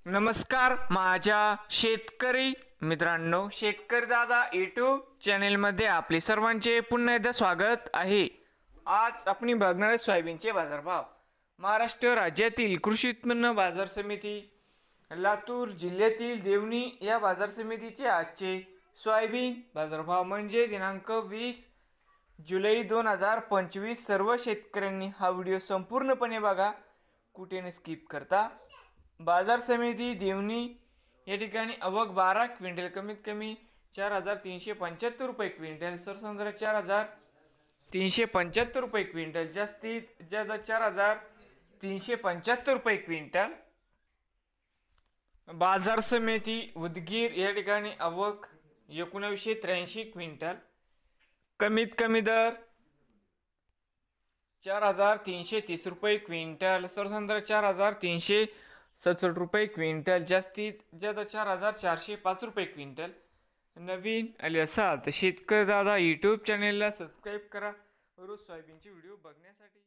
नमस्कार माझ्या शेतकरी मित्रांनो, शेतकरी दादा यूट्यूब चॅनेलमध्ये आपले सर्वांचे पुन्हा एकदा स्वागत आहे। आज आपण बघणार आहे सोयाबीनचे बाजारभाव। महाराष्ट्र राज्यातील कृषी उत्पन्न बाजार समिती लातूर जिल्ह्यातील देवणी या बाजार समितीचे आजचे सोयाबीन बाजारभाव म्हणजे दिनांक 20 जुलै 2025। सर्व शेतकऱ्यांनी हा व्हिडिओ संपूर्णपणे बघा, कुठे न स्किप करता। बाजार समिती देवणी या ठिकाणी आवक 12 क्विंटल, कमीत कमी 4375 रुपये क्विंटल, सरसंद्र 4375 रुपये क्विंटल, जास्तीत जास्त 4375 रुपये क्विंटल। बाजार समिती उदगीर या ठिकाणी आवक 1983 क्विंटल, कमीत कमी दर 4330 रुपये क्विंटल, सरसंद्र 4367 रुपये क्विंटल, जास्तीत जास्त 4405 रुपये क्विंटल। नवीन आले असाल तर शेतकरी दादा यूट्यूब चॅनेलला सबस्क्राईब करा रोज सोयाबीनचे व्हिडिओ बघण्यासाठी।